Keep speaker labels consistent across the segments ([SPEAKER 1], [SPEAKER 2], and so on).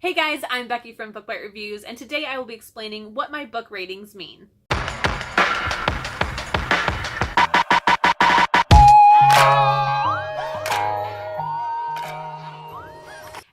[SPEAKER 1] Hey guys, I'm Becky from Book Bite Reviews, and today I will be explaining what my book ratings mean.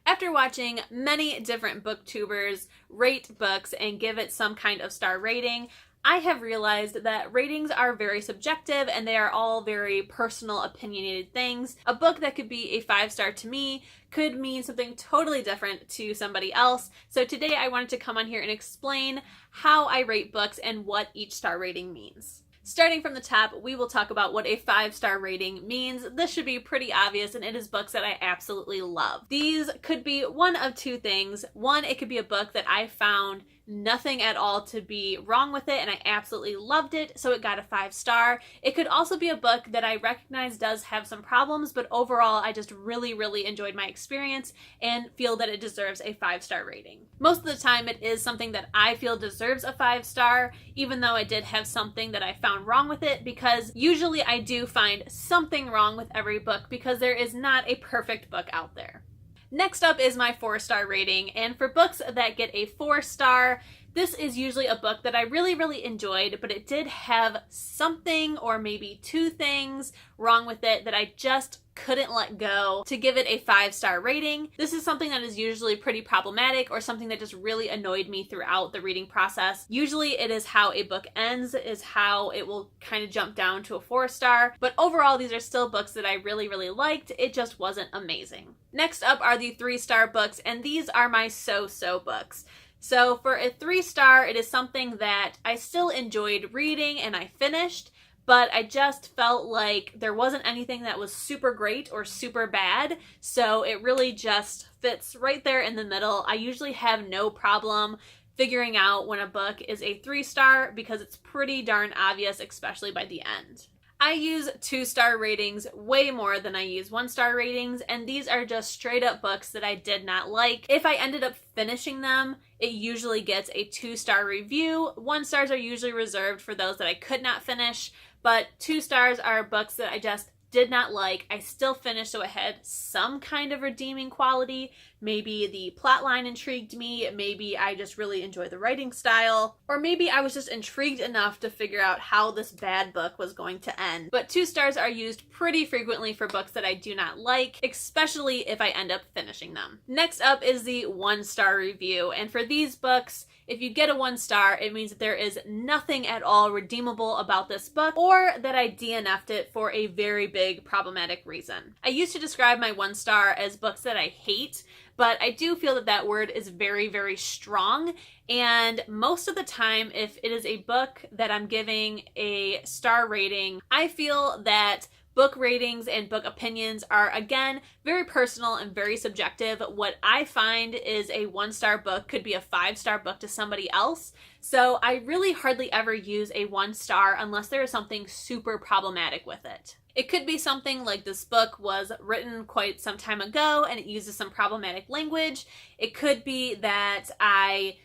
[SPEAKER 1] After watching many different booktubers rate books and give it some kind of star rating, I have realized that ratings are very subjective and they are all very personal, opinionated things. A book that could be a 5-star to me could mean something totally different to somebody else. So today I wanted to come on here and explain how I rate books and what each star rating means. Starting from the top, we will talk about what a 5-star rating means. This should be pretty obvious, and it is books that I absolutely love. These could be one of two things. One, it could be a book that I found nothing at all to be wrong with it and I absolutely loved it, so it got a 5-star. It could also be a book that I recognize does have some problems, but overall I just really enjoyed my experience and feel that it deserves a 5-star rating. Most of the time it is something that I feel deserves a 5-star, even though I did have something that I found wrong with it, because usually I do find something wrong with every book because there is not a perfect book out there. Next up is my 4-star rating, and for books that get a 4-star, this is usually a book that I really enjoyed, but it did have something or maybe two things wrong with it that I just couldn't let go to give it a 5-star rating. This is something that is usually pretty problematic or something that just really annoyed me throughout the reading process. Usually it is how a book ends is how it will kind of jump down to a 4-star, but overall these are still books that I really liked. It just wasn't amazing. Next up are the 3-star books, and these are my so-so books. So for a 3-star, it is something that I still enjoyed reading and I finished, but I just felt like there wasn't anything that was super great or super bad, so it really just fits right there in the middle. I usually have no problem figuring out when a book is a 3-star because it's pretty darn obvious, especially by the end. I use 2-star ratings way more than I use 1-star ratings, and these are just straight up books that I did not like. If I ended up finishing them, it usually gets a 2-star review. 1-stars are usually reserved for those that I could not finish, but 2-stars are books that I just did not like. I still finished, so it had some kind of redeeming quality. Maybe the plot line intrigued me, maybe I just really enjoyed the writing style, or maybe I was just intrigued enough to figure out how this bad book was going to end. But 2-stars are used pretty frequently for books that I do not like, especially if I end up finishing them. Next up is the 1-star review, and for these books, if you get a 1-star, it means that there is nothing at all redeemable about this book, or that I DNF'd it for a very big problematic reason. I used to describe my 1-star as books that I hate, but I do feel that that word is very strong, and most of the time, if it is a book that I'm giving a star rating, I feel that book ratings and book opinions are, again, very personal and very subjective. What I find is a 1-star book could be a 5-star book to somebody else. So I really hardly ever use a 1-star unless there is something super problematic with it. It could be something like this book was written quite some time ago and it uses some problematic language. It could be that I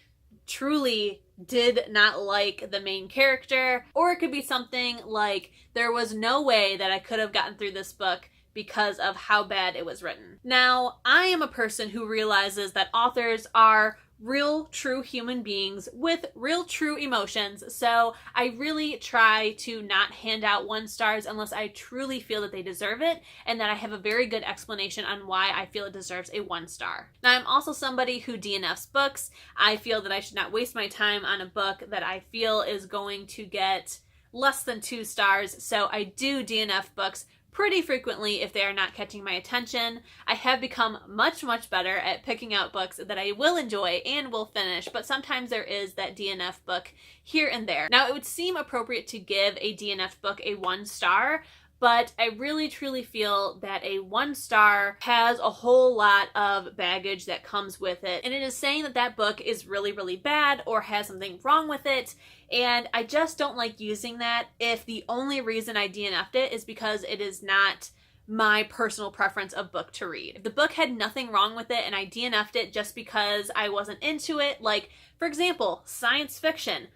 [SPEAKER 1] truly did not like the main character, or it could be something like there was no way that I could have gotten through this book because of how bad it was written. Now, I am a person who realizes that authors are real, true human beings with real, true emotions, so I really try to not hand out 1-stars unless I truly feel that they deserve it and that I have a very good explanation on why I feel it deserves a 1-star. Now, I'm also somebody who DNFs books. I feel that I should not waste my time on a book that I feel is going to get less than 2 stars, so I do DNF books pretty frequently if they are not catching my attention. I have become much better at picking out books that I will enjoy and will finish, but sometimes there is that DNF book here and there. Now, it would seem appropriate to give a DNF book a 1-star, but I really truly feel that a 1-star has a whole lot of baggage that comes with it, and it is saying that that book is really bad or has something wrong with it, and I just don't like using that if the only reason I DNF'd it is because it is not my personal preference of book to read. If the book had nothing wrong with it and I DNF'd it just because I wasn't into it, like, for example, science fiction.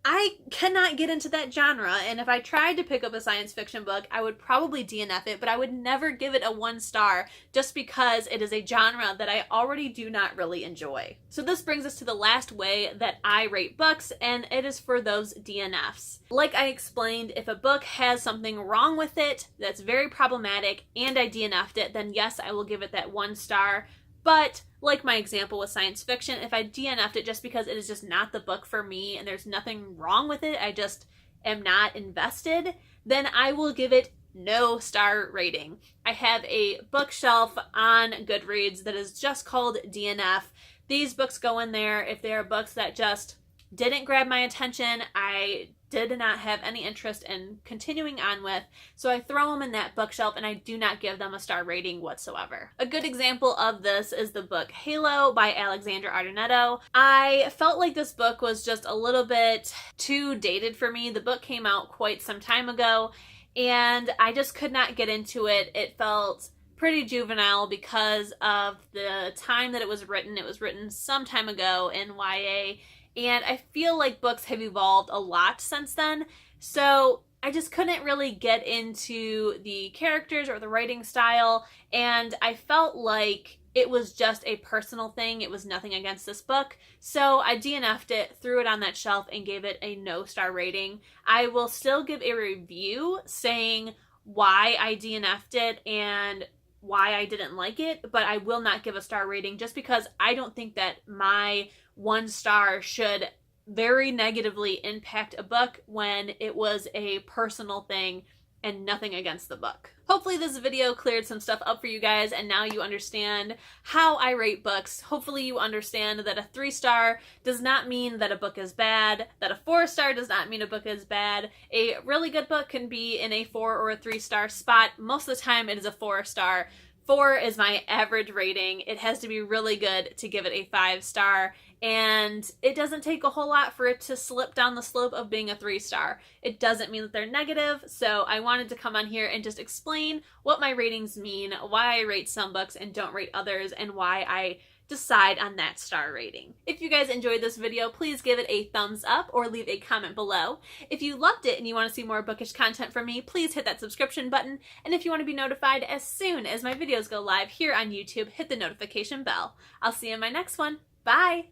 [SPEAKER 1] I cannot get into that genre, and if I tried to pick up a science fiction book, I would probably DNF it, but I would never give it a 1 star just because it is a genre that I already do not really enjoy. So this brings us to the last way that I rate books, and it is for those DNFs. Like I explained, if a book has something wrong with it that's very problematic and I DNF'd it, then yes, I will give it that 1 star. But like my example with science fiction, if I DNF'd it just because it is just not the book for me and there's nothing wrong with it, I just am not invested, then I will give it no star rating. I have a bookshelf on Goodreads that is just called DNF. These books go in there if they are books that just didn't grab my attention, I did not have any interest in continuing on with, so I throw them in that bookshelf and I do not give them a star rating whatsoever. A good example of this is the book Halo by Alexandra Ardenetto. I felt like this book was just a little bit too dated for me. The book came out quite some time ago and I just could not get into it. It felt pretty juvenile because of the time that it was written. It was written some time ago in YA, and I feel like books have evolved a lot since then, so I just couldn't really get into the characters or the writing style, and I felt like it was just a personal thing. It was nothing against this book, so I DNF'd it, threw it on that shelf, and gave it a no star rating. I will still give a review saying why I DNF'd it and why I didn't like it, but I will not give a star rating just because I don't think that my 1 star should very negatively impact a book when it was a personal thing and nothing against the book. Hopefully this video cleared some stuff up for you guys and now you understand how I rate books. Hopefully you understand that a 3 star does not mean that a book is bad, that a 4 star does not mean a book is bad. A really good book can be in a 4 or a 3 star spot. Most of the time it is a 4 star. 4 is my average rating. It has to be really good to give it a 5 star, and it doesn't take a whole lot for it to slip down the slope of being a 3 star. It doesn't mean that they're negative, so I wanted to come on here and just explain what my ratings mean, why I rate some books and don't rate others, and why I decide on that star rating. If you guys enjoyed this video, please give it a thumbs up or leave a comment below. If you loved it and you want to see more bookish content from me, please hit that subscription button. And if you want to be notified as soon as my videos go live here on YouTube, hit the notification bell. I'll see you in my next one. Bye!